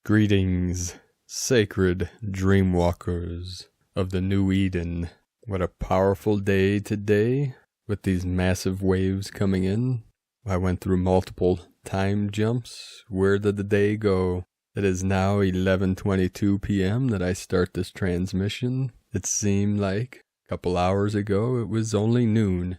Greetings, sacred dreamwalkers of the New Eden. What a powerful day today with these massive waves coming in. I went through multiple time jumps. Where did the day go? It is now 11:22 p.m. that I start this transmission. It seemed like a couple hours ago it was only noon.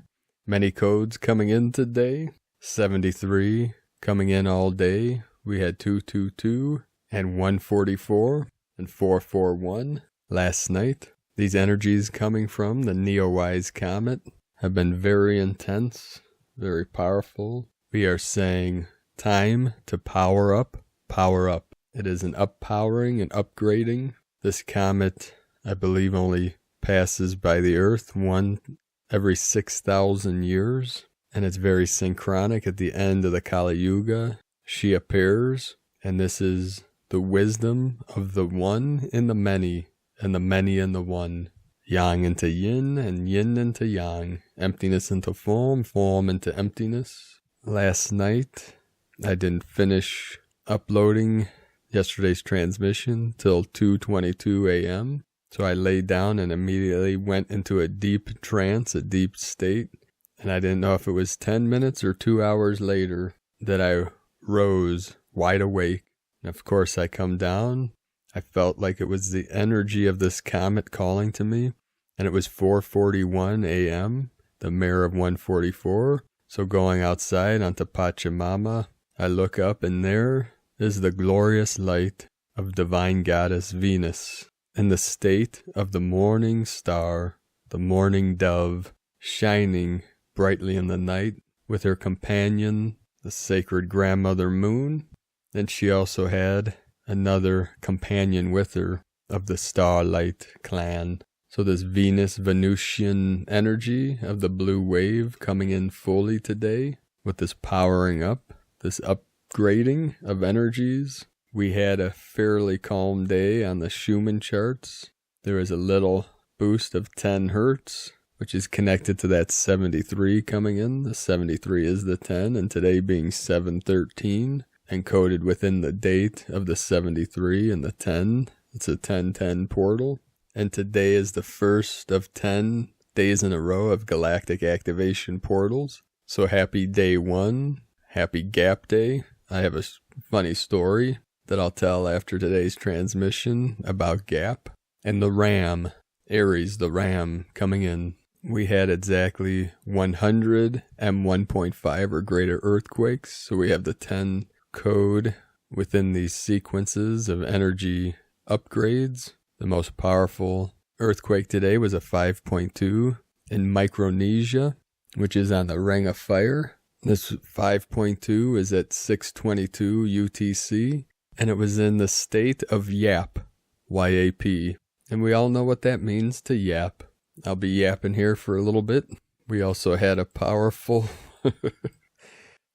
Many codes coming in today. 73 coming in all day. We had 222 and 144 and 441 last night. These energies coming from the Neowise Comet have been very intense, very powerful. We are saying time to power up, power up. It is an uppowering and upgrading. This comet, I believe, only passes by the Earth one every 6,000 years. And it's very synchronic at the end of the Kali Yuga. She appears, and this is the wisdom of the one in the many, and the many in the one. Yang into yin, and yin into yang. Emptiness into form, form into emptiness. Last night, I didn't finish uploading yesterday's transmission till 2:22 a.m. So I laid down and immediately went into a deep trance, a deep state. And I didn't know if it was 10 minutes or 2 hours later that I rose wide awake. And of course I come down. I felt like it was the energy of this comet calling to me. And it was 4:41 a.m., the mare of 144. So going outside onto Pachamama, I look up and there is the glorious light of divine goddess Venus in the state of the morning star, the morning dove, shining brightly in the night with her companion, the sacred grandmother moon. And she also had another companion with her of the Starlight clan. So this Venus-Venusian energy of the blue wave coming in fully today with this powering up, this upgrading of energies. We had a fairly calm day on the Schumann charts. There was a little boost of 10 hertz, which is connected to that 73 coming in. The 73 is the 10, and today being 713. Encoded within the date of the 73 and the 10. It's a 1010 portal. And today is the first of 10 days in a row of galactic activation portals. So happy day one. Happy gap day. I have a funny story that I'll tell after today's transmission about gap. And the Ram, Aries, the Ram coming in. We had exactly 100 M1.5 or greater earthquakes. So we have the 10 code within these sequences of energy upgrades. The most powerful earthquake today was a 5.2 in Micronesia, which is on the Ring of Fire. This 5.2 is at 6:22 UTC, and it was in the state of Yap, Y-A-P. And we all know what that means to yap. I'll be yapping here for a little bit. We also had a powerful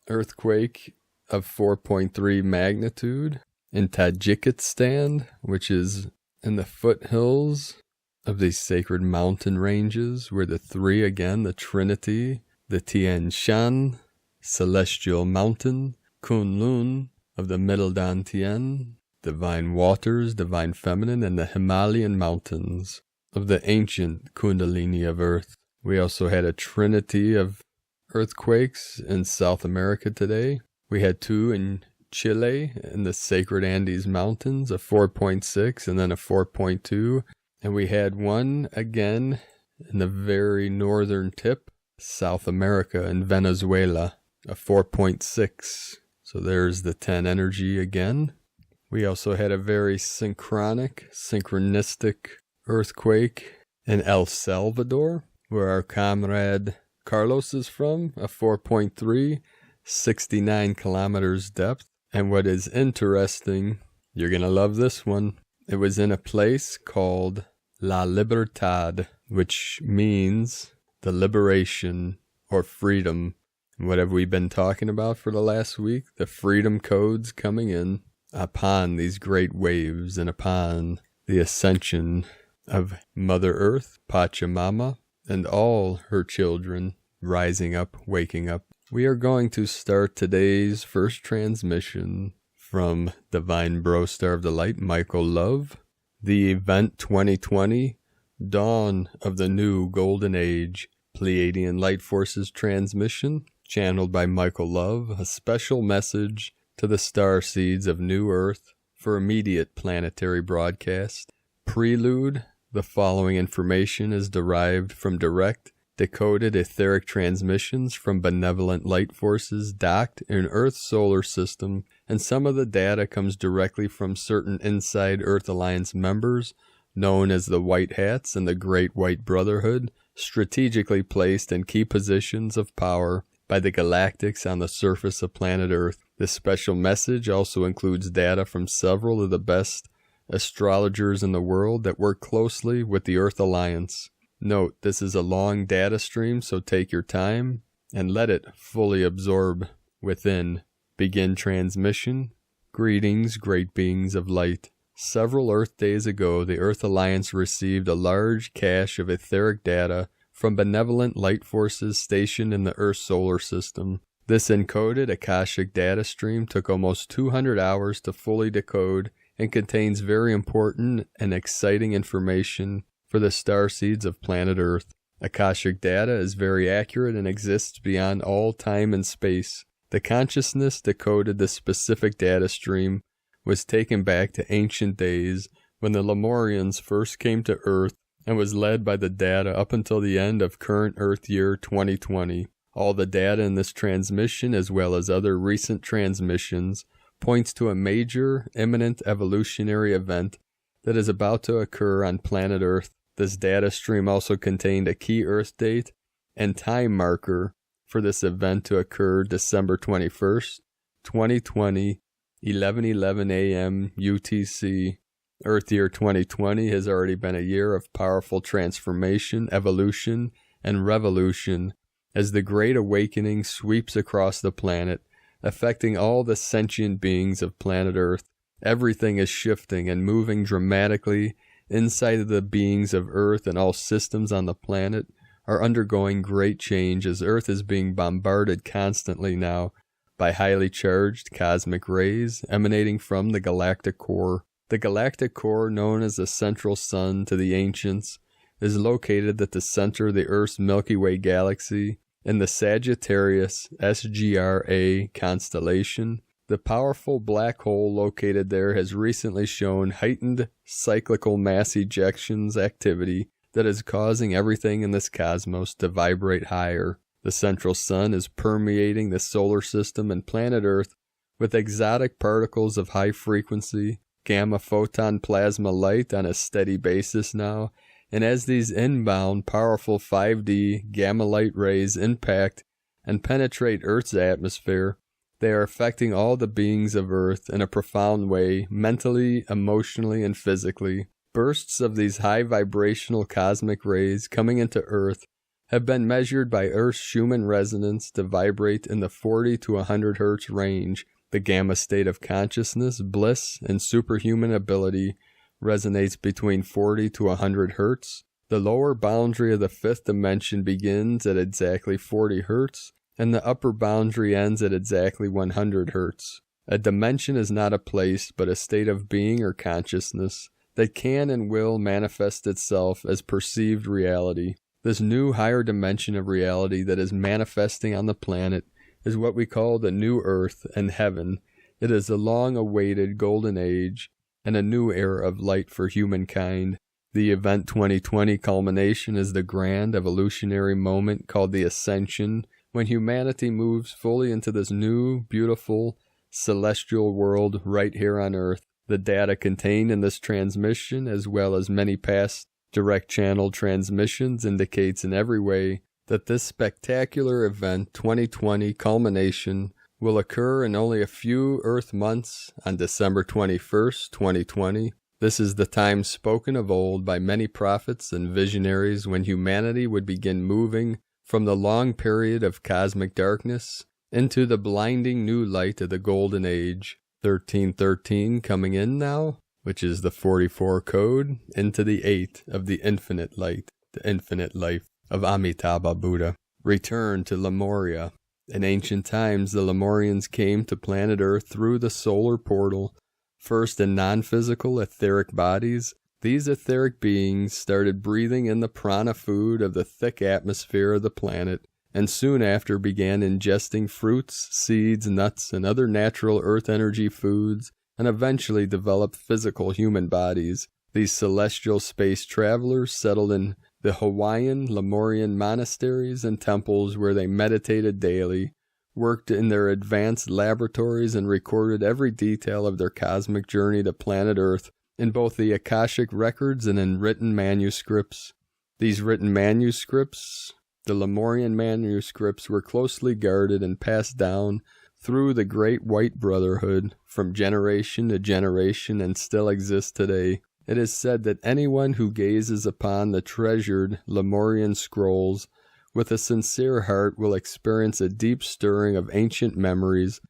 earthquake of 4.3 magnitude in Tajikistan, which is in the foothills of these sacred mountain ranges, where the three, again, the Trinity, the Tian Shan, Celestial Mountain, Kunlun of the Middle Dantian, Divine Waters, Divine Feminine, and the Himalayan Mountains of the ancient Kundalini of Earth. We also had a trinity of earthquakes in South America today. We had 2 in Chile in the sacred Andes Mountains, a 4.6 and then a 4.2. And we had one again in the very northern tip, South America in Venezuela, a 4.6. So there's the 10 energy again. We also had a very synchronistic earthquake in El Salvador, where our comrade Carlos is from, a 4.3. 69 kilometers depth. And what is interesting, you're going to love this one. It was in a place called La Libertad, which means the liberation or freedom. What have we been talking about for the last week? The freedom codes coming in upon these great waves and upon the ascension of Mother Earth, Pachamama, and all her children rising up, waking up. We are going to start today's first transmission from Divine Bro Star of the Light, Michael Love. The Event 2020, Dawn of the New Golden Age, Pleiadian Light Forces transmission, channeled by Michael Love, a special message to the starseeds of New Earth for immediate planetary broadcast. Prelude, the following information is derived from direct, decoded etheric transmissions from benevolent light forces docked in Earth's solar system, and some of the data comes directly from certain inside Earth Alliance members, known as the White Hats and the Great White Brotherhood, strategically placed in key positions of power by the galactics on the surface of planet Earth. This special message also includes data from several of the best astrologers in the world that work closely with the Earth Alliance. Note, this is a long data stream, so take your time and let it fully absorb within. Begin transmission. Greetings, great beings of light. Several Earth days ago, the Earth Alliance received a large cache of etheric data from benevolent light forces stationed in the Earth solar system. This encoded Akashic data stream took almost 200 hours to fully decode and contains very important and exciting information for the starseeds of planet Earth. Akashic data is very accurate and exists beyond all time and space. The consciousness decoded the specific data stream was taken back to ancient days when the Lemurians first came to Earth and was led by the data up until the end of current Earth year 2020. All the data in this transmission, as well as other recent transmissions, points to a major, imminent evolutionary event that is about to occur on planet Earth. This data stream also contained a key Earth date and time marker for this event to occur December 21st, 2020, 11:11 a.m. UTC. Earth year 2020 has already been a year of powerful transformation, evolution, and revolution as the Great Awakening sweeps across the planet, affecting all the sentient beings of planet Earth. Everything is shifting and moving dramatically inside of the beings of Earth, and all systems on the planet are undergoing great change as Earth is being bombarded constantly now by highly charged cosmic rays emanating from the galactic core. The galactic core, known as the central sun to the ancients, is located at the center of the Earth's Milky Way galaxy in the Sagittarius SGRA constellation. The powerful black hole located there has recently shown heightened cyclical mass ejections activity that is causing everything in this cosmos to vibrate higher. The central sun is permeating the solar system and planet Earth with exotic particles of high frequency, gamma photon plasma light on a steady basis now, and as these inbound powerful 5D gamma light rays impact and penetrate Earth's atmosphere, they are affecting all the beings of Earth in a profound way, mentally, emotionally, and physically. Bursts of these high vibrational cosmic rays coming into Earth have been measured by Earth's Schumann resonance to vibrate in the 40 to 100 Hz range. The gamma state of consciousness, bliss, and superhuman ability resonates between 40 to 100 Hz. The lower boundary of the fifth dimension begins at exactly 40 Hz, and the upper boundary ends at exactly 100 Hz. A dimension is not a place, but a state of being or consciousness that can and will manifest itself as perceived reality. This new higher dimension of reality that is manifesting on the planet is what we call the new Earth and Heaven. It is a long-awaited golden age and a new era of light for humankind. The Event 2020 culmination is the grand evolutionary moment called the Ascension, when humanity moves fully into this new, beautiful, celestial world right here on Earth. The data contained in this transmission, as well as many past direct channel transmissions, indicates in every way that this spectacular Event 2020 culmination will occur in only a few Earth months on December 21st, 2020. This is the time spoken of old by many prophets and visionaries when humanity would begin moving from the long period of cosmic darkness into the blinding new light of the Golden Age. 1313 coming in now, which is the 44 code, into the 8 of the infinite light, the infinite life of Amitabha Buddha. Return to Lemuria. In ancient times, the Lemurians came to planet Earth through the solar portal, first in non-physical etheric bodies. These etheric beings started breathing in the prana food of the thick atmosphere of the planet, and soon after began ingesting fruits, seeds, nuts, and other natural earth energy foods, and eventually developed physical human bodies. These celestial space travelers settled in the Hawaiian Lemurian monasteries and temples where they meditated daily, worked in their advanced laboratories, and recorded every detail of their cosmic journey to planet Earth in both the Akashic records and in written manuscripts. These written manuscripts, the Lemurian manuscripts, were closely guarded and passed down through the Great White Brotherhood from generation to generation and still exist today. It is said that anyone who gazes upon the treasured Lemurian scrolls with a sincere heart will experience a deep stirring of ancient memories,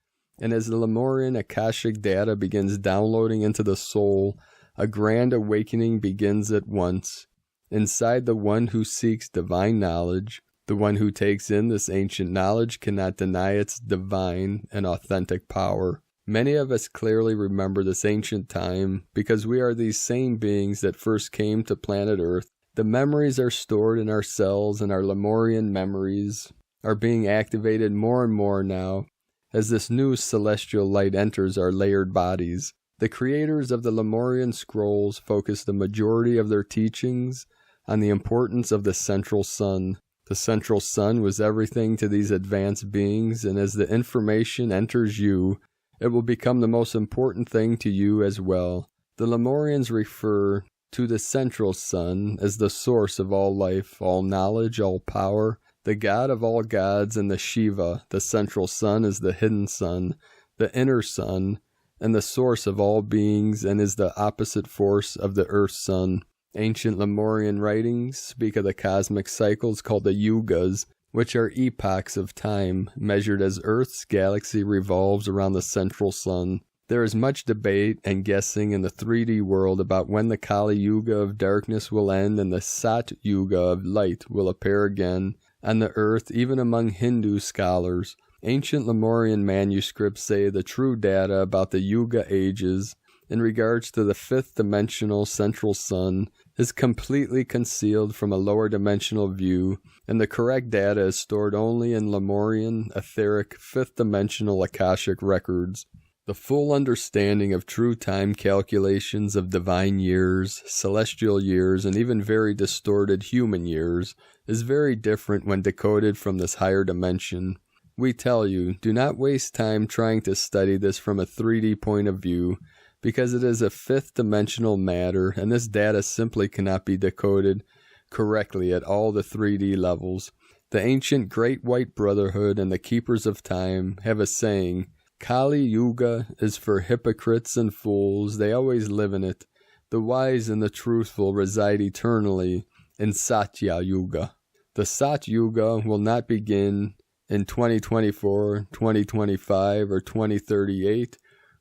and as the Lemurian Akashic data begins downloading into the soul, a grand awakening begins at once. Inside the one who seeks divine knowledge, the one who takes in this ancient knowledge cannot deny its divine and authentic power. Many of us clearly remember this ancient time because we are these same beings that first came to planet Earth. The memories are stored in our cells, and our Lemurian memories are being activated more and more now as this new celestial light enters our layered bodies. The creators of the Lemurian scrolls focused the majority of their teachings on the importance of the central sun. The central sun was everything to these advanced beings, and as the information enters you, it will become the most important thing to you as well. The Lemurians refer to the central sun as the source of all life, all knowledge, all power, the god of all gods, and the Shiva. The central sun is the hidden sun, the inner sun, and the source of all beings, and is the opposite force of the earth sun. Ancient Lemurian writings speak of the cosmic cycles called the yugas, which are epochs of time, measured as Earth's galaxy revolves around the central sun. There is much debate and guessing in the 3D world about when the Kali Yuga of darkness will end and the Sat Yuga of light will appear again on the Earth, even among Hindu scholars. Ancient Lemurian manuscripts say the true data about the Yuga ages in regards to the fifth-dimensional central sun is completely concealed from a lower-dimensional view, and the correct data is stored only in Lemurian, etheric, fifth-dimensional Akashic records. The full understanding of true time calculations of divine years, celestial years, and even very distorted human years is very different when decoded from this higher dimension. We tell you, do not waste time trying to study this from a 3D point of view, because it is a fifth-dimensional matter, and this data simply cannot be decoded correctly at all the 3D levels. The ancient Great White Brotherhood and the Keepers of Time have a saying, Kali Yuga is for hypocrites and fools, they always live in it. The wise and the truthful reside eternally in Satya Yuga. The Sat Yuga will not begin in 2024, 2025, or 2038,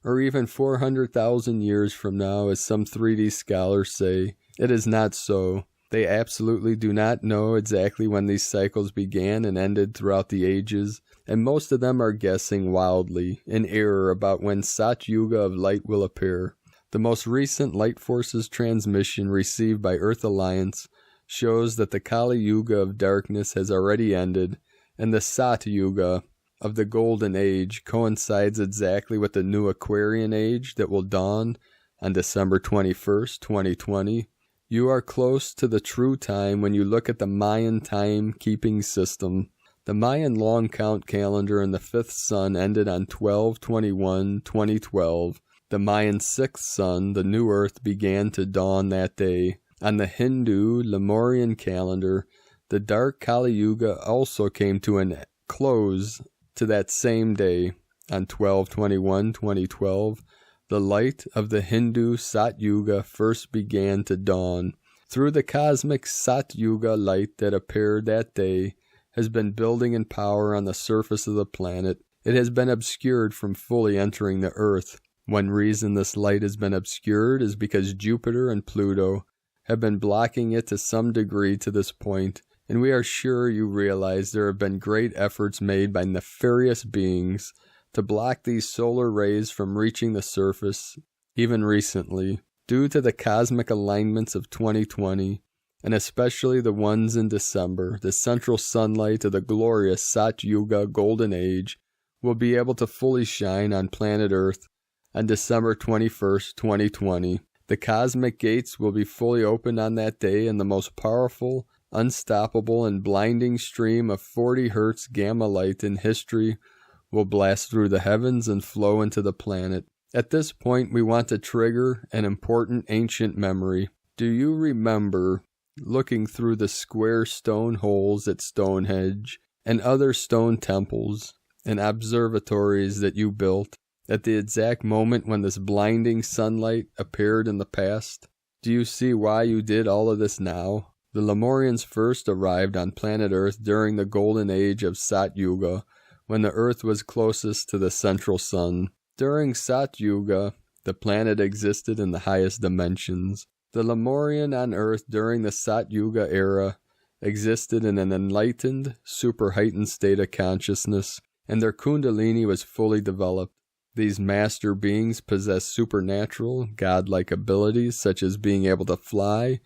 or even 400,000 years from now, as some 3D scholars say. It is not so. They absolutely do not know exactly when these cycles began and ended throughout the ages, and most of them are guessing wildly, in error about when Sat Yuga of light will appear. The most recent Light Forces transmission received by Earth Alliance shows that the Kali Yuga of darkness has already ended, and the Sat Yuga of the Golden Age coincides exactly with the new Aquarian Age that will dawn on December 21st, 2020. You are close to the true time when you look at the Mayan time-keeping system. The Mayan long count calendar in the fifth sun ended on 12/21/2012. The Mayan sixth sun, the new Earth, began to dawn that day. On the Hindu Lemurian calendar, the dark Kali Yuga also came to an close to that same day. On 12/21/2012, the light of the Hindu Sat Yuga first began to dawn. Through the cosmic Sat Yuga light that appeared that day has been building in power on the surface of the planet. It has been obscured from fully entering the Earth. One reason this light has been obscured is because Jupiter and Pluto have been blocking it to some degree to this point, and we are sure you realize there have been great efforts made by nefarious beings to block these solar rays from reaching the surface, even recently, due to the cosmic alignments of 2020, and especially the ones in December. The central sunlight of the glorious Sat Yuga Golden Age will be able to fully shine on planet Earth on December 21st, 2020. The cosmic gates will be fully opened on that day, and the most powerful, unstoppable, and blinding stream of 40 Hz gamma light in history will blast through the heavens and flow into the planet. At this point, we want to trigger an important ancient memory. Do you remember looking through the square stone holes at Stonehenge and other stone temples and observatories that you built at the exact moment when this blinding sunlight appeared in the past? Do you see why you did all of this now? The Lemurians first arrived on planet Earth during the golden age of Sat Yuga, when the Earth was closest to the central sun. During Sat Yuga, the planet existed in the highest dimensions. The Lemurian on Earth during the Sat Yuga era existed in an enlightened, super-heightened state of consciousness, and their kundalini was fully developed. These master beings possess supernatural, godlike abilities such as being able to fly,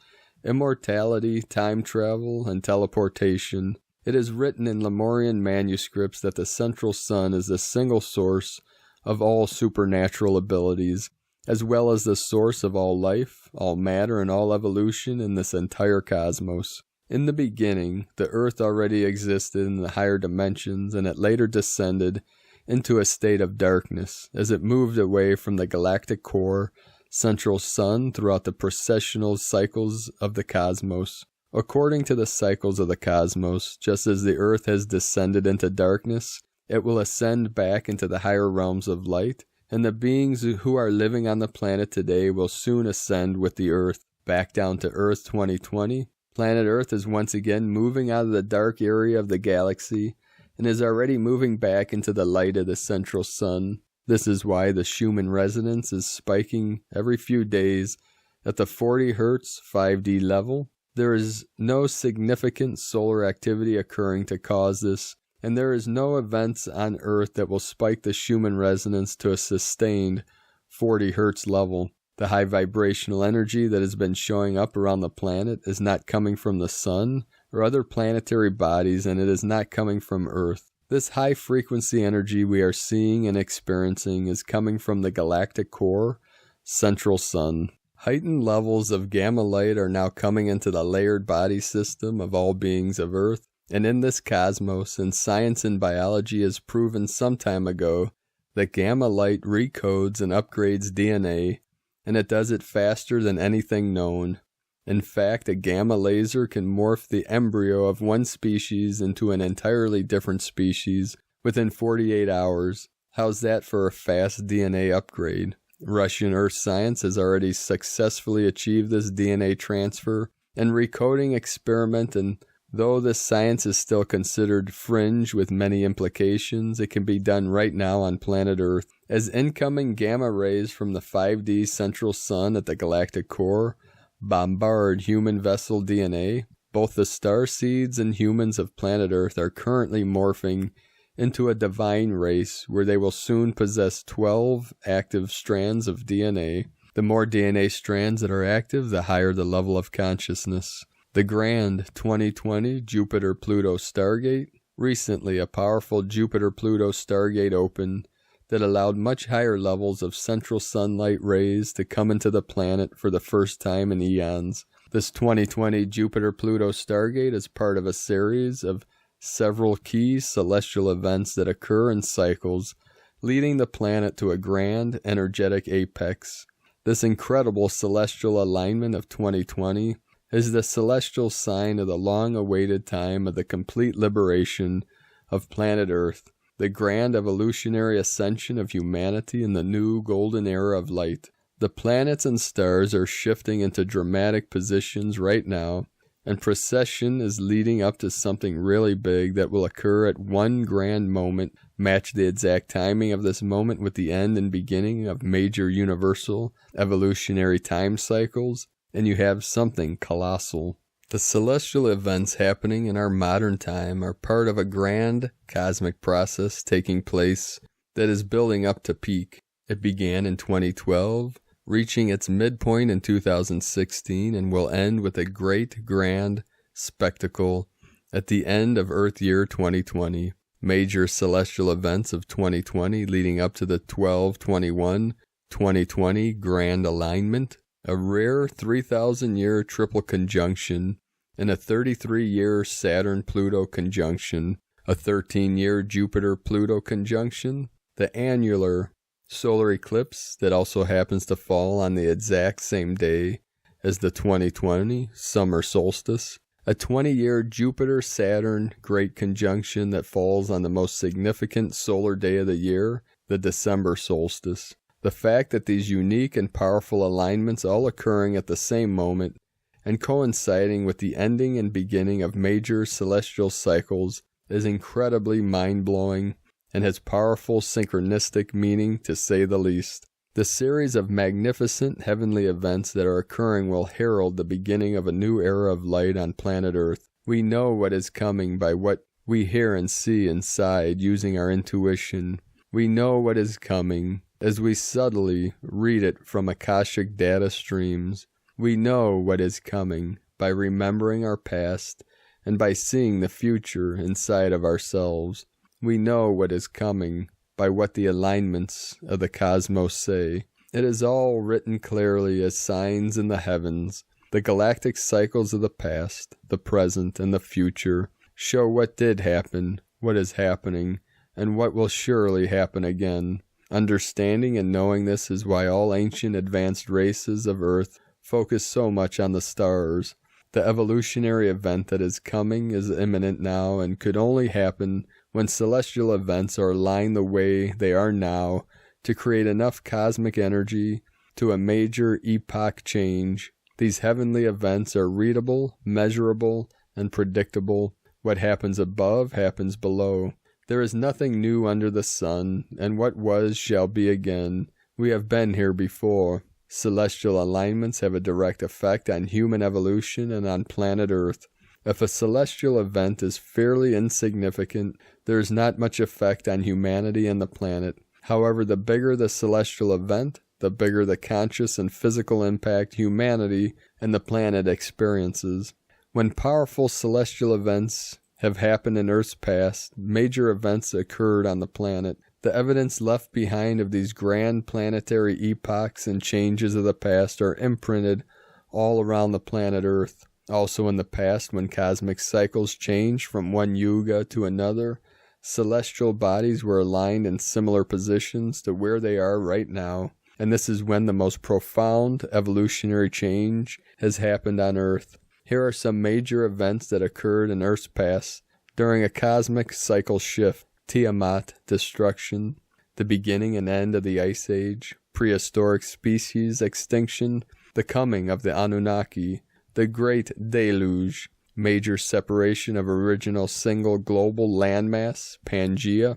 immortality, time travel, and teleportation. It is written in Lemurian manuscripts that the central sun is the single source of all supernatural abilities, as well as the source of all life, all matter, and all evolution in this entire cosmos. In the beginning, the Earth already existed in the higher dimensions, and it later descended into a state of darkness as it moved away from the galactic core, central sun, throughout the precessional cycles of the cosmos. According to the cycles of the cosmos, just as the Earth has descended into darkness, it will ascend back into the higher realms of light, and the beings who are living on the planet today will soon ascend with the Earth. Back down to Earth 2020, planet Earth is once again moving out of the dark area of the galaxy and is already moving back into the light of the central sun. This is why the Schumann resonance is spiking every few days at the 40 Hz 5D level. There is no significant solar activity occurring to cause this, and there is no events on Earth that will spike the Schumann resonance to a sustained 40 Hz level. The high vibrational energy that has been showing up around the planet is not coming from the sun or other planetary bodies, and it is not coming from Earth. This high frequency energy we are seeing and experiencing is coming from the galactic core, central sun. Heightened levels of gamma light are now coming into the layered body system of all beings of Earth, and in this cosmos, and science and biology has proven some time ago that gamma light recodes and upgrades DNA, and it does it faster than anything known. In fact, a gamma laser can morph the embryo of one species into an entirely different species within 48 hours. How's that for a fast DNA upgrade? Russian Earth science has already successfully achieved this DNA transfer and recoding experiment, and though this science is still considered fringe with many implications, it can be done right now on planet Earth. As incoming gamma rays from the 5D central sun at the galactic core bombard human vessel DNA, both the star seeds and humans of planet Earth are currently morphing into a divine race where they will soon possess 12 active strands of DNA. The more DNA strands that are active, the higher the level of consciousness. The grand 2020 Jupiter-Pluto Stargate. Recently, a powerful Jupiter-Pluto Stargate opened that allowed much higher levels of central sunlight rays to come into the planet for the first time in eons. This 2020 Jupiter-Pluto Stargate is part of a series of several key celestial events that occur in cycles, leading the planet to a grand, energetic apex. This incredible celestial alignment of 2020 is the celestial sign of the long-awaited time of the complete liberation of planet Earth, the grand evolutionary ascension of humanity in the new golden era of light. The planets and stars are shifting into dramatic positions right now, and precession is leading up to something really big that will occur at one grand moment. Match the exact timing of this moment with the end and beginning of major universal evolutionary time cycles, and you have something colossal. The celestial events happening in our modern time are part of a grand cosmic process taking place that is building up to peak. It began in 2012, reaching its midpoint in 2016, and will end with a great grand spectacle at the end of Earth year 2020. Major celestial events of 2020 leading up to the 12/21/2020 grand alignment, a rare 3,000-year triple conjunction, and a 33-year Saturn-Pluto conjunction, a 13-year Jupiter-Pluto conjunction, the annular solar eclipse that also happens to fall on the exact same day as the 2020 summer solstice, a 20-year Jupiter-Saturn great conjunction that falls on the most significant solar day of the year, the December solstice. The fact that these unique and powerful alignments all occurring at the same moment and coinciding with the ending and beginning of major celestial cycles is incredibly mind-blowing and has powerful synchronistic meaning, to say the least. The series of magnificent heavenly events that are occurring will herald the beginning of a new era of light on planet Earth. We know what is coming by what we hear and see inside using our intuition. We know what is coming as we subtly read it from Akashic data streams. We know what is coming by remembering our past and by seeing the future inside of ourselves. We know what is coming by what the alignments of the cosmos say. It is all written clearly as signs in the heavens. The galactic cycles of the past, the present, and the future show what did happen, what is happening, and what will surely happen again. Understanding and knowing this is why all ancient advanced races of Earth focus so much on the stars. The evolutionary event that is coming is imminent now and could only happen when celestial events are aligned the way they are now to create enough cosmic energy to a major epoch change. These heavenly events are readable, measurable, and predictable. What happens above happens below. There is nothing new under the sun, and what was shall be again. We have been here before. Celestial alignments have a direct effect on human evolution and on planet Earth. If a celestial event is fairly insignificant, there is not much effect on humanity and the planet. However, the bigger the celestial event, the bigger the conscious and physical impact humanity and the planet experiences. When powerful celestial events have happened in Earth's past, major events occurred on the planet. The evidence left behind of these grand planetary epochs and changes of the past are imprinted all around the planet Earth. Also in the past, when cosmic cycles changed from one yuga to another, celestial bodies were aligned in similar positions to where they are right now. And this is when the most profound evolutionary change has happened on Earth. Here are some major events that occurred in Earth's past during a cosmic cycle shift. Tiamat destruction, the beginning and end of the Ice Age, prehistoric species extinction, the coming of the Anunnaki, the Great Deluge, major separation of original single global landmass, Pangea,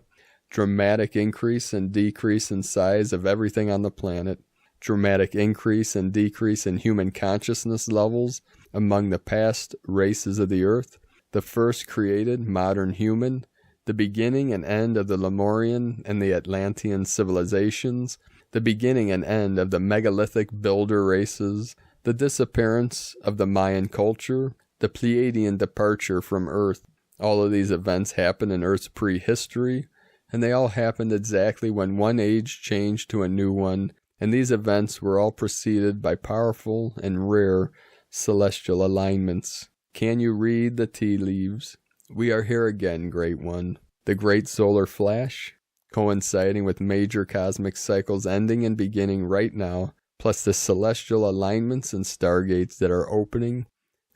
dramatic increase and decrease in size of everything on the planet, dramatic increase and decrease in human consciousness levels among the past races of the Earth, the first created modern human, the beginning and end of the Lemurian and the Atlantean civilizations, the beginning and end of the megalithic builder races, the disappearance of the Mayan culture, the Pleiadian departure from Earth. All of these events happened in Earth's prehistory, and they all happened exactly when one age changed to a new one, and these events were all preceded by powerful and rare celestial alignments. Can you read the tea leaves? We are here again, Great One. The Great Solar Flash, coinciding with major cosmic cycles ending and beginning right now, plus the celestial alignments and stargates that are opening,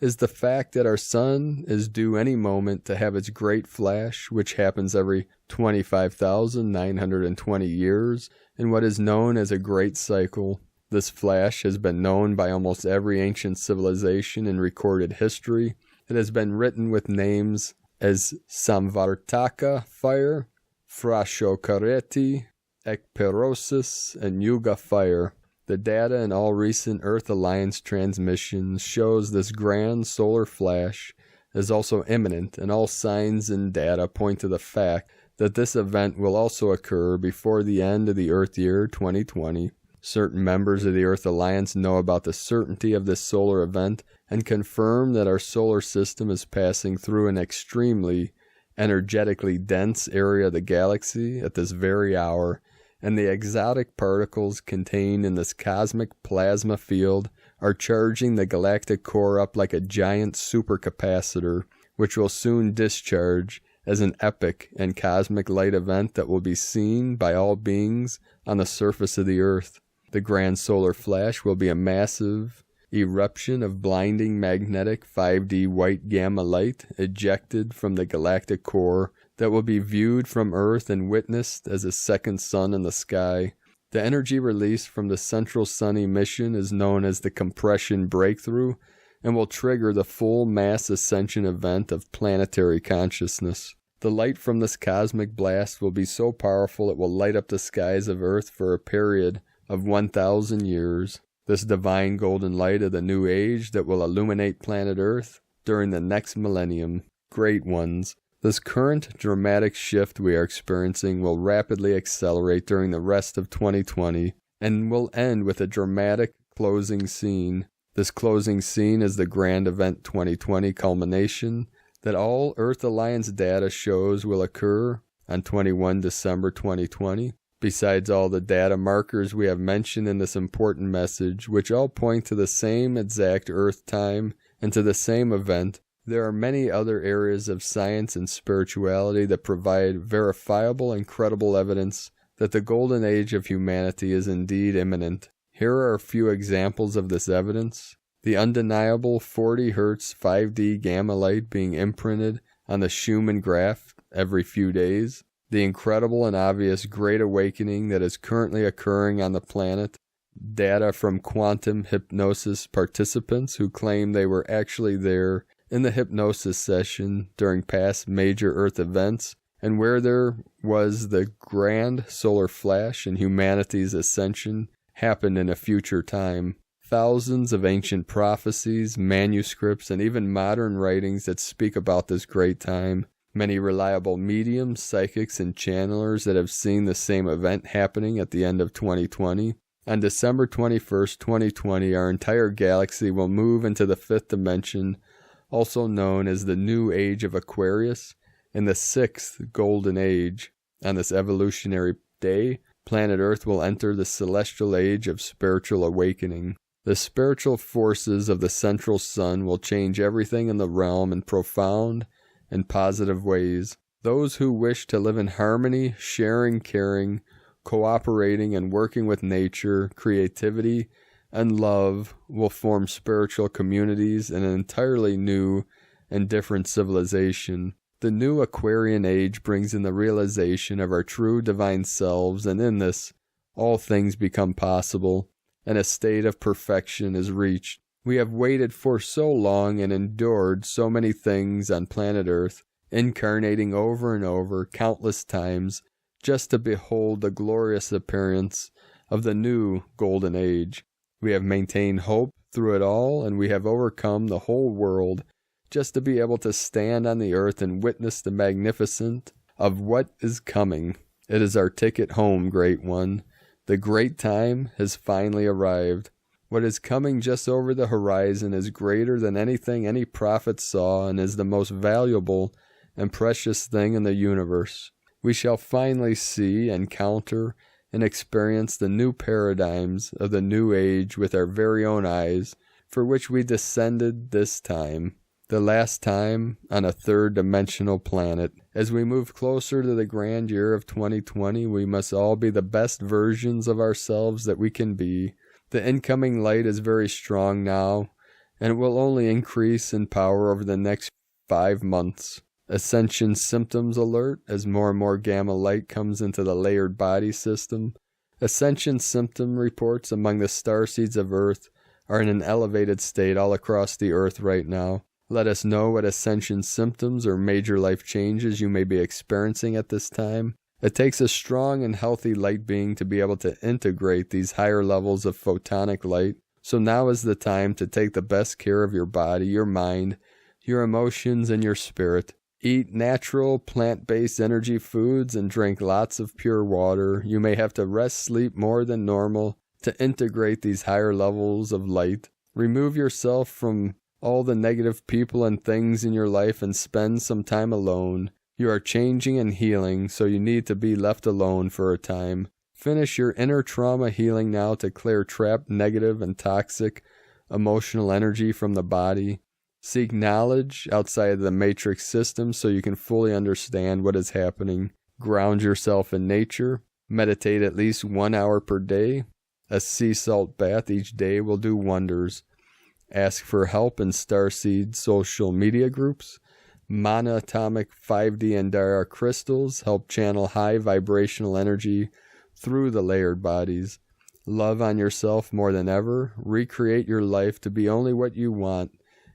is the fact that our sun is due any moment to have its great flash, which happens every 25,920 years in what is known as a great cycle. This flash has been known by almost every ancient civilization in recorded history. It has been written with names as Samvartaka fire, Frashokareti, Ekperosis, and Yuga fire. The data in all recent Earth Alliance transmissions shows this grand solar flash is also imminent, and all signs and data point to the fact that this event will also occur before the end of the Earth year 2020. Certain members of the Earth Alliance know about the certainty of this solar event and confirm that our solar system is passing through an extremely energetically dense area of the galaxy at this very hour, and the exotic particles contained in this cosmic plasma field are charging the galactic core up like a giant supercapacitor, which will soon discharge as an epic and cosmic light event that will be seen by all beings on the surface of the Earth. The grand solar flash will be a massive eruption of blinding magnetic 5D white gamma light ejected from the galactic core that will be viewed from Earth and witnessed as a second sun in the sky. The energy released from the central sun emission is known as the compression breakthrough and will trigger the full mass ascension event of planetary consciousness. The light from this cosmic blast will be so powerful it will light up the skies of Earth for a period of 1,000 years. This divine golden light of the new age that will illuminate planet Earth during the next millennium. Great ones, this current dramatic shift we are experiencing will rapidly accelerate during the rest of 2020 and will end with a dramatic closing scene. This closing scene is the grand event 2020 culmination that all Earth Alliance data shows will occur on 21 December 2020. Besides all the data markers we have mentioned in this important message, which all point to the same exact Earth time and to the same event, there are many other areas of science and spirituality that provide verifiable and credible evidence that the golden age of humanity is indeed imminent. Here are a few examples of this evidence. The undeniable 40 Hz 5D gamma light being imprinted on the Schumann graph every few days. The incredible and obvious Great Awakening that is currently occurring on the planet. Data from quantum hypnosis participants who claim they were actually there in the hypnosis session during past major Earth events, and where there was the grand solar flash and humanity's ascension happened in a future time. Thousands of ancient prophecies, manuscripts, and even modern writings that speak about this great time. Many reliable mediums, psychics, and channelers that have seen the same event happening at the end of 2020. On December 21st, 2020, our entire galaxy will move into the fifth dimension, also known as the New Age of Aquarius, and the sixth Golden Age. On this evolutionary day, planet Earth will enter the celestial age of spiritual awakening. The spiritual forces of the central sun will change everything in the realm in profound and positive ways. Those who wish to live in harmony, sharing, caring, cooperating, and working with nature, creativity, and love will form spiritual communities in an entirely new and different civilization. The new Aquarian age brings in the realization of our true divine selves, and in this, all things become possible, and a state of perfection is reached. We have waited for so long and endured so many things on planet Earth, incarnating over and over countless times, just to behold the glorious appearance of the new golden age. We have maintained hope through it all, and we have overcome the whole world just to be able to stand on the earth and witness the magnificence of what is coming. It is our ticket home, Great One. The great time has finally arrived. What is coming just over the horizon is greater than anything any prophet saw, and is the most valuable and precious thing in the universe. We shall finally see, encounter, and experience the new paradigms of the new age with our very own eyes, for which we descended this time, the last time on a third-dimensional planet. As we move closer to the grand year of 2020, we must all be the best versions of ourselves that we can be. The incoming light is very strong now, and it will only increase in power over the next 5 months. Ascension symptoms alert as more and more gamma light comes into the layered body system. Ascension symptom reports among the starseeds of Earth are in an elevated state all across the Earth right now. Let us know what ascension symptoms or major life changes you may be experiencing at this time. It takes a strong and healthy light being to be able to integrate these higher levels of photonic light. So now is the time to take the best care of your body, your mind, your emotions, and your spirit. Eat natural, plant-based energy foods and drink lots of pure water. You may have to rest, sleep more than normal to integrate these higher levels of light. Remove yourself from all the negative people and things in your life and spend some time alone. You are changing and healing, so you need to be left alone for a time. Finish your inner trauma healing now to clear trapped negative and toxic emotional energy from the body. Seek knowledge outside of the matrix system so you can fully understand what is happening. Ground yourself in nature. Meditate at least 1 hour per day. A sea salt bath each day will do wonders. Ask for help in Starseed social media groups. Monoatomic 5D and Dara crystals help channel high vibrational energy through the layered bodies. Love on yourself more than ever. Recreate your life to be only what you want.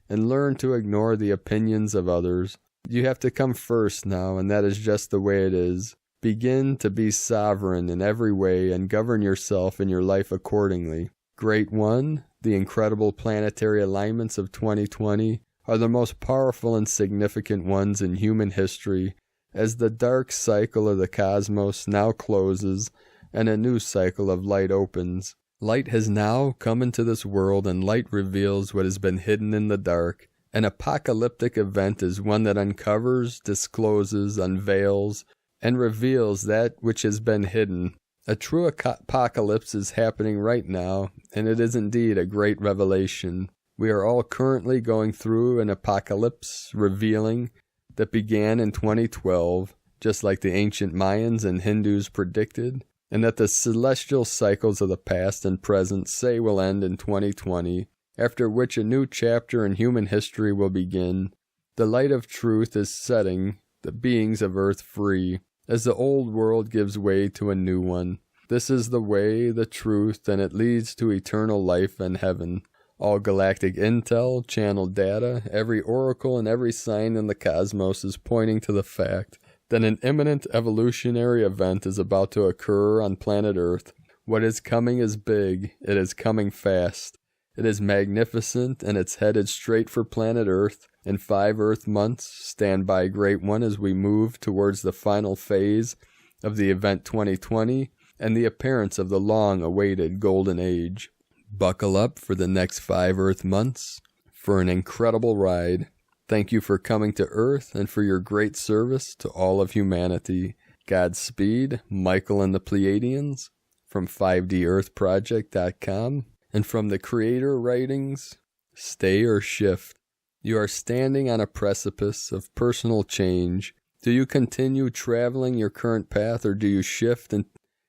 And learn to ignore the opinions of others. You have to come first now, and that is just the way it is. Begin to be sovereign in every way and govern yourself and your life accordingly. Great One, the incredible planetary alignments of 2020, are the most powerful and significant ones in human history, as the dark cycle of the cosmos now closes and a new cycle of light opens. Light has now come into this world, and light reveals what has been hidden in the dark. An apocalyptic event is one that uncovers, discloses, unveils, and reveals that which has been hidden. A true apocalypse is happening right now, and it is indeed a great revelation. We are all currently going through an apocalypse revealing that began in 2012, just like the ancient Mayans and Hindus predicted, and that the celestial cycles of the past and present say will end in 2020, after which a new chapter in human history will begin. The light of truth is setting the beings of Earth free, as the old world gives way to a new one. This is the way, the truth, and it leads to eternal life and heaven. All galactic intel, channeled data, every oracle and every sign in the cosmos is pointing to the fact that an imminent evolutionary event is about to occur on planet Earth. What is coming is big, it is coming fast, it is magnificent, and it's headed straight for planet Earth. In 5 Earth months, stand by, Great One, as we move towards the final phase of the event 2020 and the appearance of the long-awaited Golden Age. Buckle up for the next 5 Earth months for an incredible ride. Thank you for coming to Earth and for your great service to all of humanity. Godspeed, Michael and the Pleiadians, from 5DEarthProject.com, and from the Creator Writings, Stay or Shift. You are standing on a precipice of personal change. Do you continue traveling your current path, or do you shift in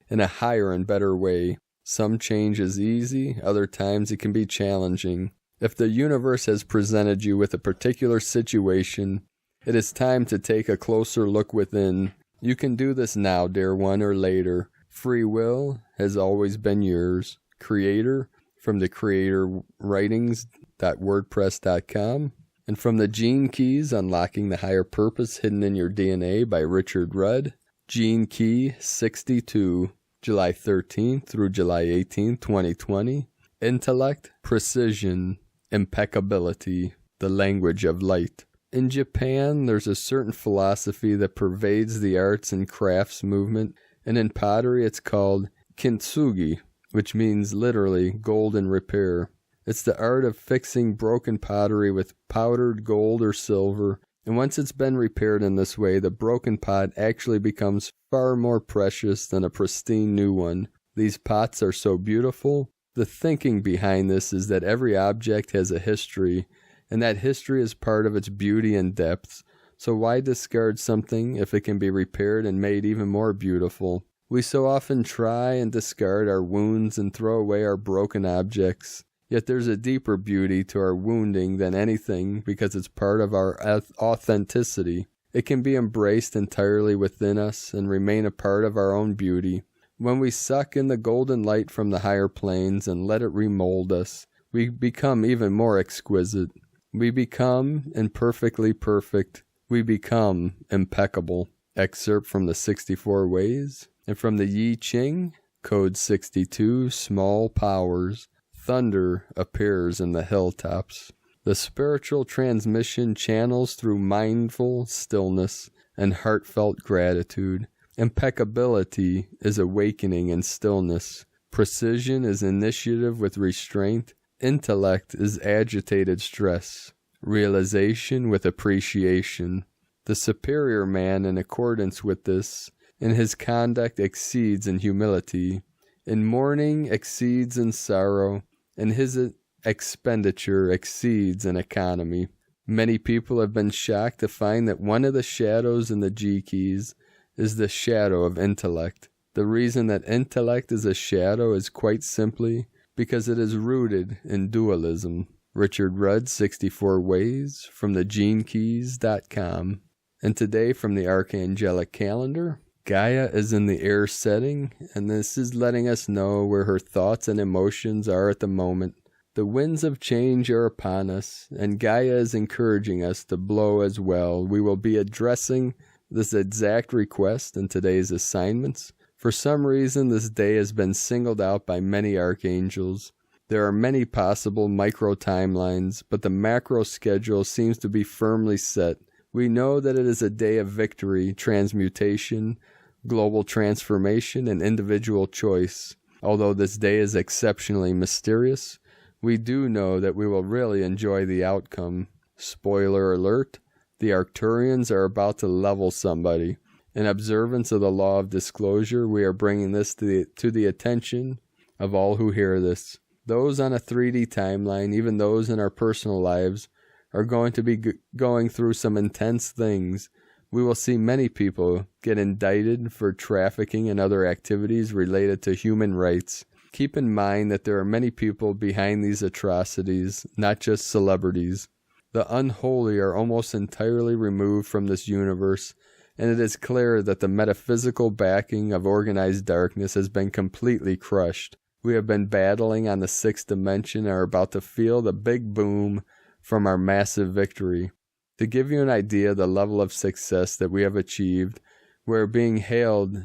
a higher and better way? Some change is easy, other times it can be challenging. If the universe has presented you with a particular situation, it is time to take a closer look within. You can do this now, dear one, or later. Free will has always been yours. Creator, from the creatorwritings.wordpress.com, and from the Gene Keys, Unlocking the Higher Purpose Hidden in Your DNA by Richard Rudd. Gene Key 62, July 13th through July 18th, 2020. Intellect, Precision, Impeccability, the Language of Light. In Japan, there's a certain philosophy that pervades the arts and crafts movement, and in pottery it's called kintsugi, which means literally golden repair. It's the art of fixing broken pottery with powdered gold or silver, and once it's been repaired in this way, the broken pot actually becomes far more precious than a pristine new one. These pots are so beautiful. The thinking behind this is that every object has a history, and that history is part of its beauty and depth. So why discard something if it can be repaired and made even more beautiful? We so often try and discard our wounds and throw away our broken objects. Yet there's a deeper beauty to our wounding than anything, because it's part of our authenticity. It can be embraced entirely within us and remain a part of our own beauty. When we suck in the golden light from the higher planes and let it remold us, we become even more exquisite. We become imperfectly perfect. We become impeccable. excerpt from the 64 Ways, and from the Yi Ching, Code 62, Small Powers, thunder appears in the hilltops. The spiritual transmission channels through mindful stillness and heartfelt gratitude. Impeccability is awakening in stillness. Precision is initiative with restraint. Intellect is agitated stress. Realization with appreciation. The superior man, in accordance with this, in his conduct exceeds in humility. In mourning exceeds in sorrow. In his expenditure exceeds in economy. Many people have been shocked to find that one of the shadows in the G keys is the shadow of intellect. The reason that intellect is a shadow is quite simply because it is rooted in dualism. Richard Rudd, 64 Ways, from the GeneKeys.com. And today from the Archangelic Calendar, Gaia is in the air setting, and this is letting us know where her thoughts and emotions are at the moment. The winds of change are upon us, and Gaia is encouraging us to blow as well. We will be addressing this exact request in today's assignments. For some reason, this day has been singled out by many archangels. There are many possible micro-timelines, but the macro schedule seems to be firmly set. We know that it is a day of victory, transmutation, global transformation, and individual choice. Although this day is exceptionally mysterious, we do know that we will really enjoy the outcome. Spoiler alert, the Arcturians are about to level somebody. In observance of the law of disclosure, we are bringing this to the attention of all who hear this. Those on a 3D timeline, even those in our personal lives, are going to be going through some intense things. We will see many people get indicted for trafficking and other activities related to human rights. Keep in mind that there are many people behind these atrocities, not just celebrities. The unholy are almost entirely removed from this universe, and it is clear that the metaphysical backing of organized darkness has been completely crushed. We have been battling on the 6th dimension and are about to feel the big boom from our massive victory. To give you an idea of the level of success that we have achieved, we are being hailed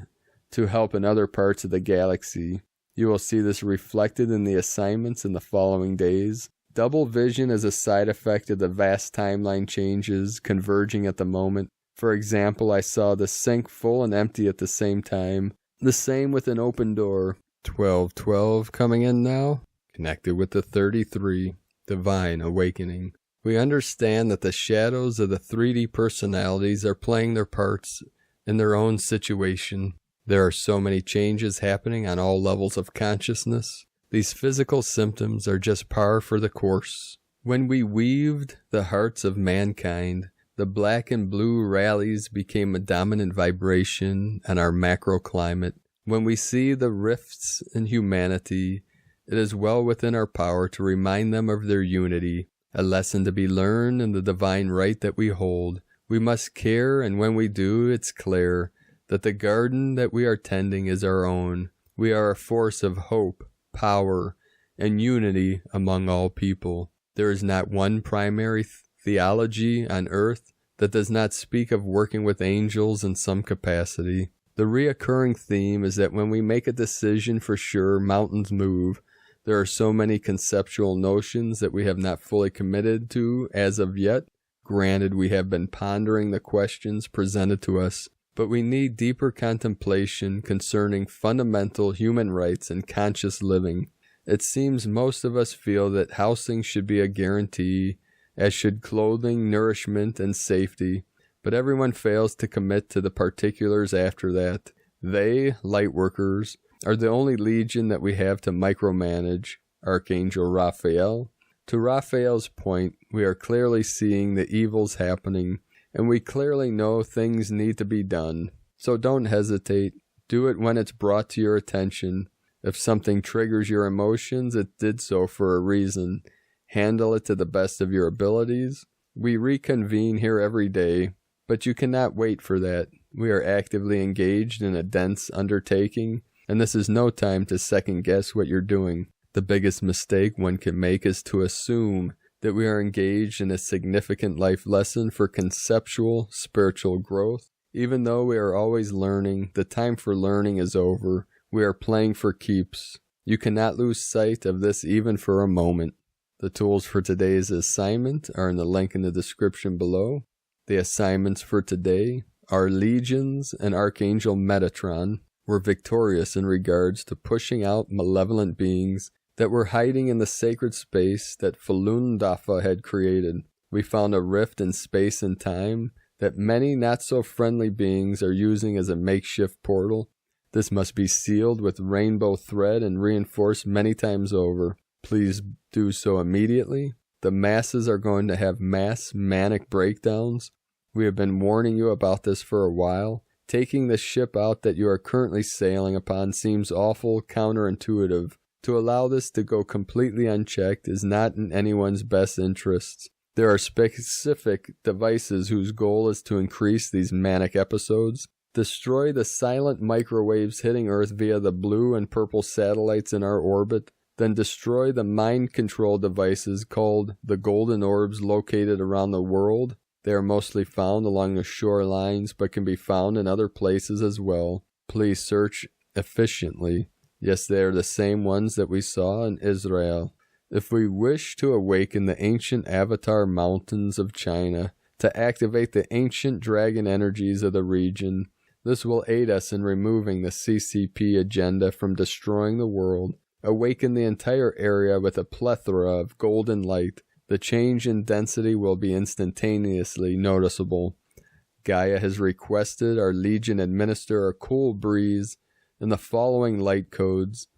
to help in other parts of the galaxy. You will see this reflected in the assignments in the following days. Double vision is a side effect of the vast timeline changes converging at the moment. For example, I saw the sink full and empty at the same time. The same with an open door. 1212 coming in now. Connected with the 33. Divine Awakening. We understand that the shadows of the 3D personalities are playing their parts in their own situation. There are so many changes happening on all levels of consciousness. These physical symptoms are just par for the course. When we weaved the hearts of mankind, the black and blue rallies became a dominant vibration on our macroclimate. When we see the rifts in humanity, it is well within our power to remind them of their unity, a lesson to be learned in the divine right that we hold. We must care, and when we do, it's clear that the garden that we are tending is our own. We are a force of hope, power, and unity among all people. There is not one primary theology on earth that does not speak of working with angels in some capacity. The reoccurring theme is that when we make a decision, for sure, mountains move. There are so many conceptual notions that we have not fully committed to as of yet. Granted, we have been pondering the questions presented to us, but we need deeper contemplation concerning fundamental human rights and conscious living. It seems most of us feel that housing should be a guarantee, as should clothing, nourishment, and safety, but everyone fails to commit to the particulars after that. They, light workers, are the only legion that we have to micromanage. Archangel Raphael. To Raphael's point, we are clearly seeing the evils happening, and we clearly know things need to be done. So don't hesitate. Do it when it's brought to your attention. If something triggers your emotions, it did so for a reason. Handle it to the best of your abilities. We reconvene here every day, but you cannot wait for that. We are actively engaged in a dense undertaking, and this is no time to second guess what you're doing. The biggest mistake one can make is to assume that we are engaged in a significant life lesson for conceptual spiritual growth. Even though we are always learning, the time for learning is over. We are playing for keeps. You cannot lose sight of this even for a moment. The tools for today's assignment are in the link in the description below. The assignments for today are Legions and Archangel Metatron were victorious in regards to pushing out malevolent beings that were hiding in the sacred space that Falun Dafa had created. We found a rift in space and time that many not-so-friendly beings are using as a makeshift portal. This must be sealed with rainbow thread and reinforced many times over. Please do so immediately. The masses are going to have mass manic breakdowns. We have been warning you about this for a while. Taking the ship out that you are currently sailing upon seems awful counterintuitive. To allow this to go completely unchecked is not in anyone's best interests. There are specific devices whose goal is to increase these manic episodes. Destroy the silent microwaves hitting Earth via the blue and purple satellites in our orbit. Then destroy the mind control devices called the golden orbs located around the world. They are mostly found along the shorelines but can be found in other places as well. Please search efficiently. Yes, they are the same ones that we saw in Israel. If we wish to awaken the ancient avatar mountains of China to activate the ancient dragon energies of the region, this will aid us in removing the CCP agenda from destroying the world. Awaken the entire area with a plethora of golden light. The change in density will be instantaneously noticeable. Gaia has requested our Legion administer a cool breeze in the following light codes.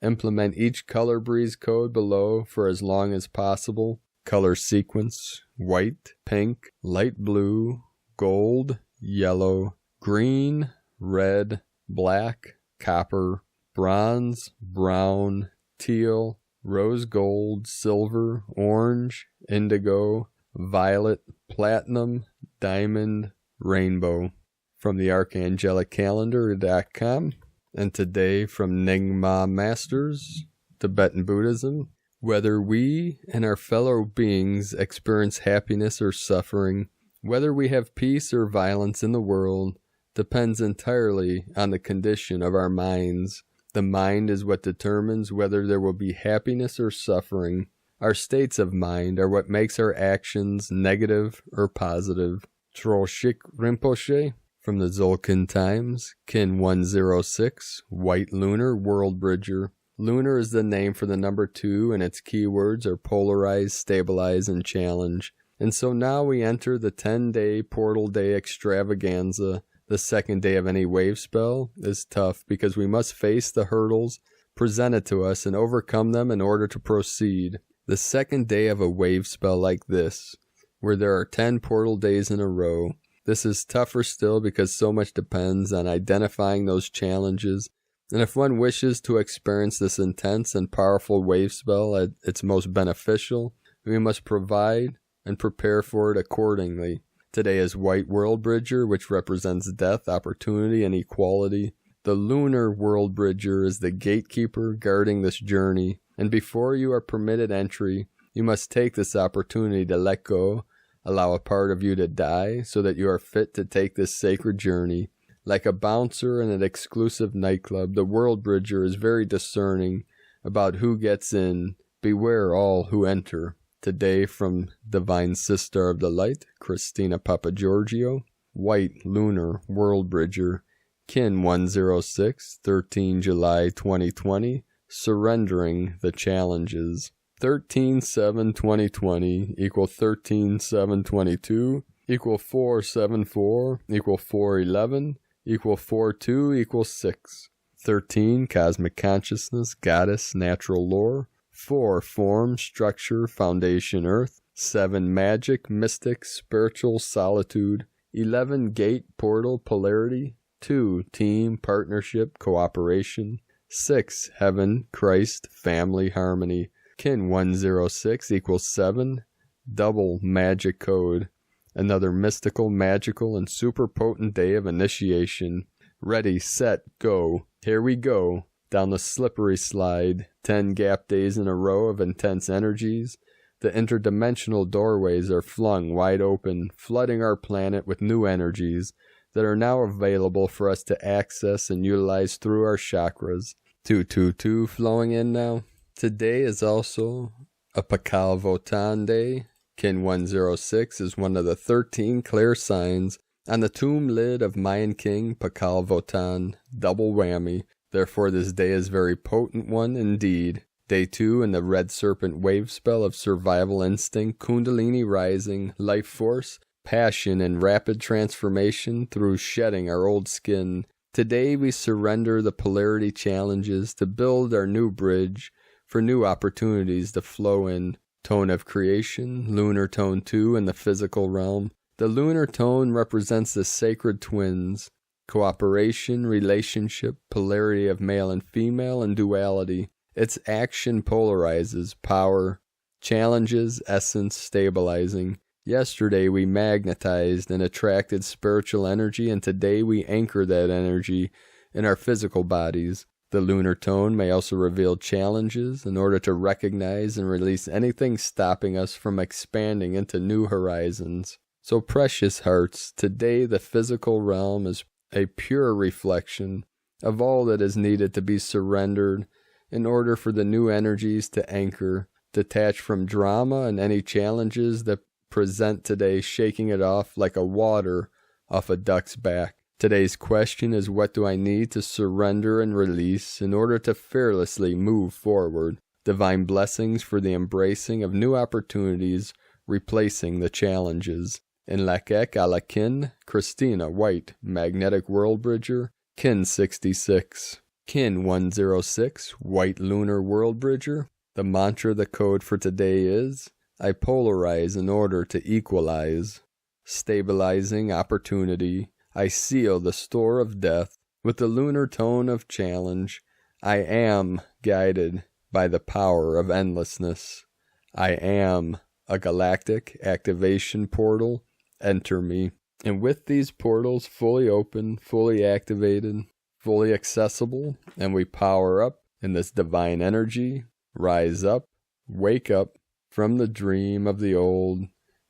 Implement each color breeze code below for as long as possible. Color sequence: white, pink, light blue, gold, yellow, green, red, black, copper, bronze, brown, teal, rose gold, silver, orange, indigo, violet, platinum, diamond, rainbow. From the archangelicalendar.com. And today from Nyingma Masters, Tibetan Buddhism. Whether we and our fellow beings experience happiness or suffering, whether we have peace or violence in the world, depends entirely on the condition of our minds. The mind is what determines whether there will be happiness or suffering. Our states of mind are what makes our actions negative or positive. Troshik Rinpoche, from the Dzogchen Times, Kin 106, White Lunar Worldbridger. Lunar is the name for the number 2, and its keywords are polarize, stabilize, and challenge. And so now we enter the 10-day portal day extravaganza. The second day of any wave spell is tough because we must face the hurdles presented to us and overcome them in order to proceed. The second day of a wave spell like this, where there are 10 portal days in a row, this is tougher still because so much depends on identifying those challenges. And if one wishes to experience this intense and powerful wave spell at its most beneficial, we must provide and prepare for it accordingly. Today is White Worldbridger, which represents death, opportunity, and equality. The Lunar Worldbridger is the gatekeeper guarding this journey, and before you are permitted entry, you must take this opportunity to let go, allow a part of you to die, so that you are fit to take this sacred journey. Like a bouncer in an exclusive nightclub, the Worldbridger is very discerning about who gets in. Beware all who enter. Today from Divine Sister of the Light, Christina Papagiorgio, White Lunar Worldbridger, Kin 106, 13 July 2020, Surrendering the Challenges. 13/7/2020 equal 13/7/22 equal 4/7/4 equal 4/11 equal 4/2 equal 6. 13 Cosmic Consciousness, Goddess, Natural Lore. 4 Form, Structure, Foundation, Earth. 7 Magic, Mystic, Spiritual, Solitude. 11 Gate, Portal, Polarity. 2 Team, Partnership, Cooperation. 6 Heaven, Christ, Family, Harmony. Kin 106 equals 7. Double Magic Code. Another mystical, magical, and super potent day of initiation. Ready, set, go. Here we go. Down the slippery slide, 10 gap days in a row of intense energies. The interdimensional doorways are flung wide open, flooding our planet with new energies. that are now available for us to access and utilize through our chakras. 222 flowing in now. Today is also a Pakal Votan day. Kin 106 is one of the 13 clear signs on the tomb lid of Mayan King Pakal Votan. Double whammy. Therefore this day is a very potent one indeed. Day 2 in the Red Serpent wave spell of survival instinct, Kundalini rising, life force, passion, and rapid transformation through shedding our old skin. Today we surrender the polarity challenges to build our new bridge for new opportunities to flow in. Tone of creation, lunar tone 2 in the physical realm. The lunar tone represents the sacred twins, cooperation, relationship, polarity of male and female, and duality. Its action polarizes, power, challenges, essence, stabilizing. Yesterday we magnetized and attracted spiritual energy, and today we anchor that energy in our physical bodies. The lunar tone may also reveal challenges in order to recognize and release anything stopping us from expanding into new horizons. So precious hearts, today the physical realm is a pure reflection of all that is needed to be surrendered in order for the new energies to anchor, detach from drama and any challenges that present today, shaking it off like a water off a duck's back. Today's question is, what do I need to surrender and release in order to fearlessly move forward? Divine blessings for the embracing of new opportunities, replacing the challenges. In Lakek Alakin, Christina White, Magnetic Worldbridger, Kin 66. Kin 106, White Lunar Worldbridger. The mantra, the code for today is, I polarize in order to equalize. Stabilizing opportunity. I seal the store of death with the lunar tone of challenge. I am guided by the power of endlessness. I am a galactic activation portal. Enter me. And with these portals fully open, fully activated, fully accessible, and we power up in this divine energy, rise up, wake up from the dream of the old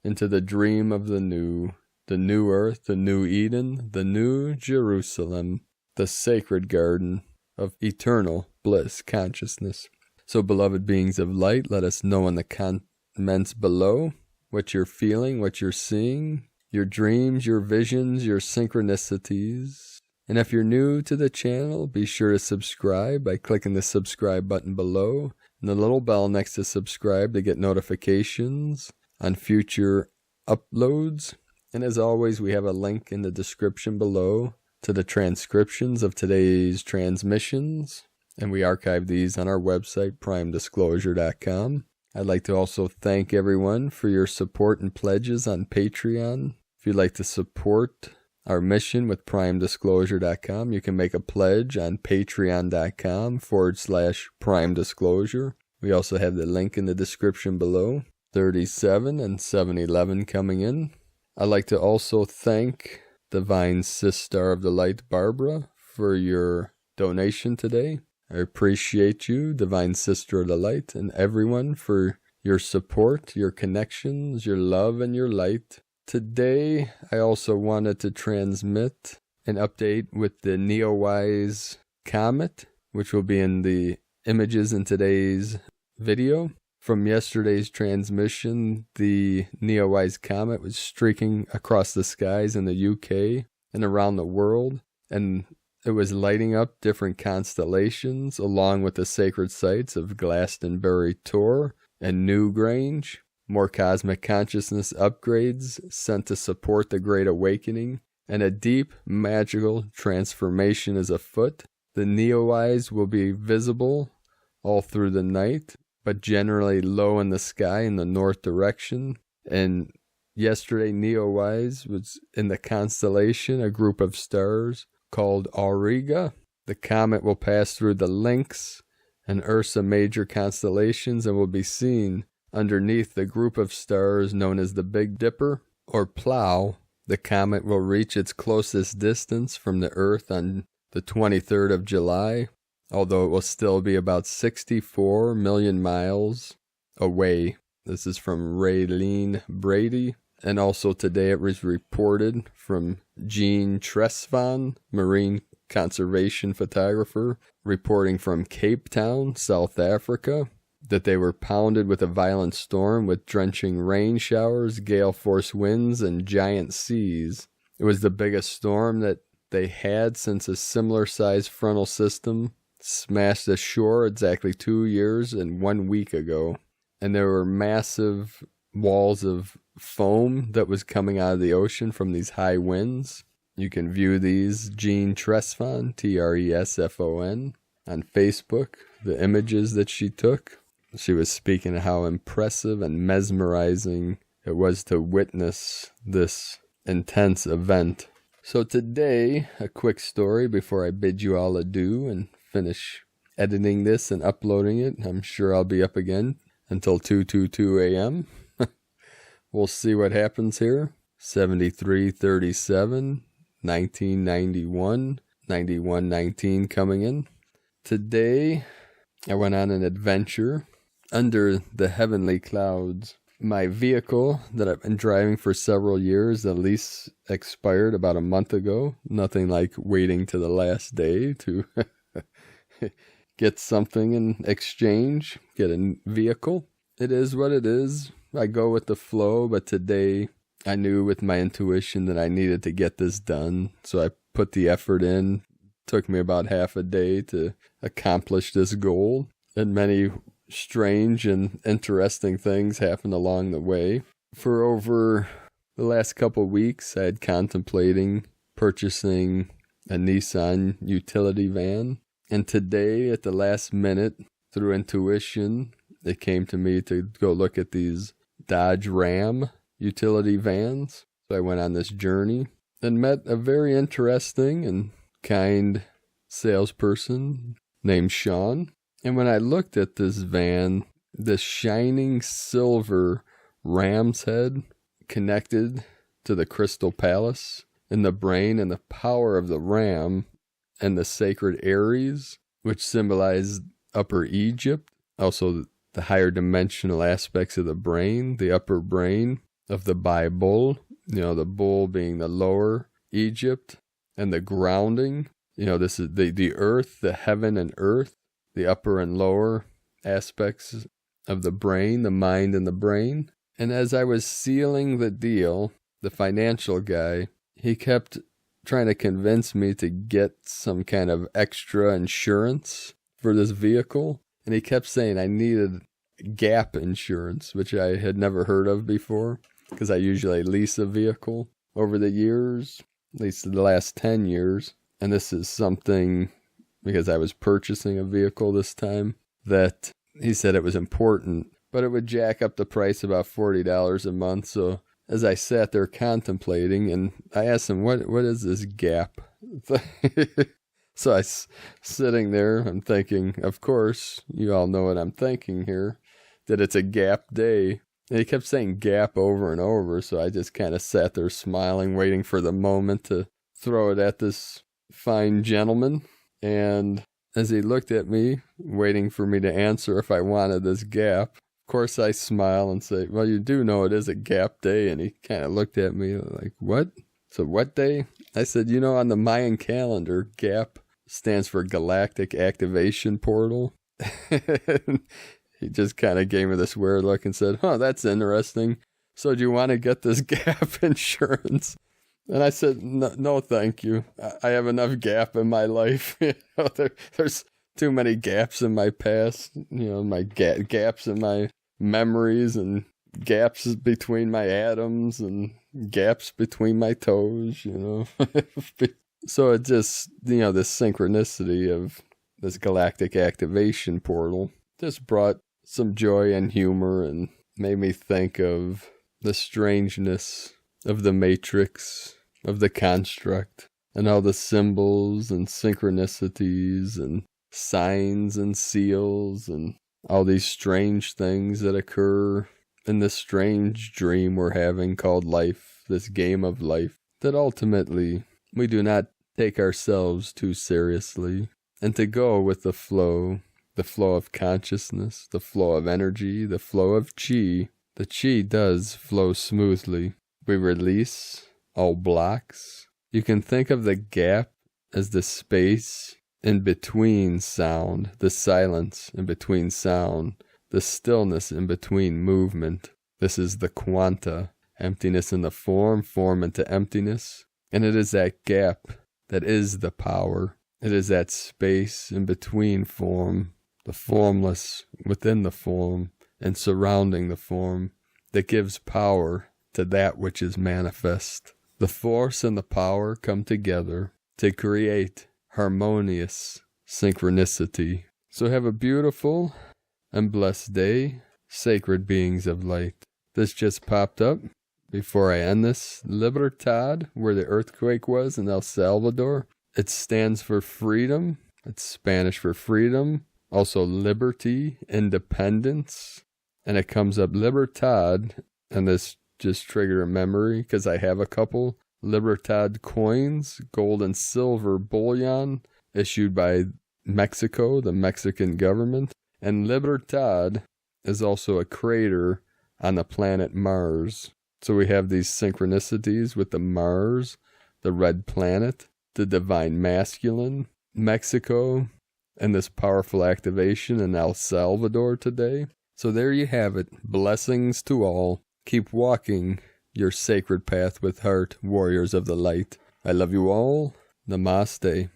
into the dream of the new earth, the new Eden, the new Jerusalem, the sacred garden of eternal bliss consciousness. So, beloved beings of light, let us know in the comments below what you're feeling, what you're seeing, your dreams, your visions, your synchronicities. And if you're new to the channel, be sure to subscribe by clicking the subscribe button below and the little bell next to subscribe to get notifications on future uploads. And as always, we have a link in the description below to the transcriptions of today's transmissions, and we archive these on our website, primedisclosure.com. I'd like to also thank everyone for your support and pledges on Patreon. If you'd like to support our mission with primedisclosure.com, you can make a pledge on patreon.com/primedisclosure. We also have the link in the description below. 37 and 7-11 coming in. I'd like to also thank Divine Sister of the Light, Barbara, for your donation today. I appreciate you, Divine Sister of the Light, and everyone for your support, your connections, your love, and your light. Today, I also wanted to transmit an update with the Neowise Comet, which will be in the images in today's video. From yesterday's transmission, the Neowise Comet was streaking across the skies in the UK and around the world, and it was lighting up different constellations along with the sacred sites of Glastonbury Tor and Newgrange. More cosmic consciousness upgrades sent to support the Great Awakening, and a deep magical transformation is afoot. The Neowise will be visible all through the night, but generally low in the sky in the north direction. And yesterday, Neowise was in the constellation, a group of stars called Auriga. The comet will pass through the Lynx and Ursa Major constellations and will be seen underneath the group of stars known as the Big Dipper or Plough. The comet will reach its closest distance from the Earth on the 23rd of July, although it will still be about 64 million miles away. This is from Raylene Brady. And also today it was reported from Jean Tresvan, marine conservation photographer, reporting from Cape Town, South Africa, that they were pounded with a violent storm with drenching rain showers, gale force winds, and giant seas. It was the biggest storm that they had since a similar sized frontal system smashed ashore exactly 2 years and 1 week ago. And there were massive walls of foam that was coming out of the ocean from these high winds. You can view these, Jean Tresfon, Tresfon, on Facebook, the images that she took. She was speaking of how impressive and mesmerizing it was to witness this intense event. So today, a quick story before I bid you all adieu and finish editing this and uploading it. I'm sure I'll be up again until 2:22 a.m. We'll see what happens here. 7337, 1991, 9119 coming in. Today, I went on an adventure under the heavenly clouds. My vehicle that I've been driving for several years, the lease expired about a month ago. Nothing like waiting to the last day to get something in exchange, get a vehicle. It is what it is. I go with the flow, but today I knew with my intuition that I needed to get this done. So I put the effort in. It took me about half a day to accomplish this goal. And many strange and interesting things happened along the way. For over the last couple of weeks, I had contemplating purchasing a Nissan utility van. And today, at the last minute, through intuition, it came to me to go look at these Dodge Ram utility vans. So I went on this journey and met a very interesting and kind salesperson named Sean. And when I looked at this van, the shining silver ram's head connected to the crystal palace in the brain and the power of the ram and the sacred Aries, which symbolized Upper Egypt, also the higher dimensional aspects of the brain, the upper brain of the Bible, the bull being the lower Egypt, and the grounding, this is the earth, the heaven and earth, the upper and lower aspects of the brain, the mind and the brain. And as I was sealing the deal, the financial guy, he kept trying to convince me to get some kind of extra insurance for this vehicle. And he kept saying I needed gap insurance, which I had never heard of before, because I usually lease a vehicle over the years, at least the last 10 years. And this is something, because I was purchasing a vehicle this time, that he said it was important, but it would jack up the price about $40 a month. So as I sat there contemplating, and I asked him, what is this gap? So I sitting there, I'm thinking, of course, you all know what I'm thinking here, that it's a gap day. And he kept saying gap over and over, so I just kind of sat there smiling, waiting for the moment to throw it at this fine gentleman. And as he looked at me, waiting for me to answer if I wanted this gap, of course I smile and say, well, you do know it is a gap day. And he kind of looked at me like, what? So what day? I said, on the Mayan calendar, gap stands for Galactic Activation Portal. He just kind of gave me this weird look and said, that's interesting. So do you want to get this gap insurance? And I said, no, thank you. I have enough gap in my life. There's too many gaps in my past, my gaps in my memories and gaps between my atoms and gaps between my toes, So it just, this synchronicity of this galactic activation portal just brought some joy and humor and made me think of the strangeness of the matrix, of the construct, and all the symbols and synchronicities and signs and seals and all these strange things that occur in this strange dream we're having called life, this game of life, that ultimately we do not take ourselves too seriously, and to go with the flow of consciousness, the flow of energy, the flow of chi. The chi does flow smoothly. We release all blocks. You can think of the gap as the space in between sound, the silence in between sound, the stillness in between movement. This is the quanta, emptiness in the form, form into emptiness. And it is that gap that is the power. It is that space in between form, the formless within the form and surrounding the form, that gives power to that which is manifest. The force and the power come together to create harmonious synchronicity. So have a beautiful and blessed day, sacred beings of light. This just popped up before I end this. Libertad, where the earthquake was in El Salvador. It stands for freedom. It's Spanish for freedom. Also liberty, independence. And it comes up Libertad, and this just triggered a memory because I have a couple Libertad coins, gold and silver bullion, issued by Mexico, the Mexican government. And Libertad is also a crater on the planet Mars. So we have these synchronicities with the Mars, the red planet, the divine masculine, Mexico, and this powerful activation in El Salvador today. So there you have it. Blessings to all. Keep walking your sacred path with heart, warriors of the light. I love you all. Namaste.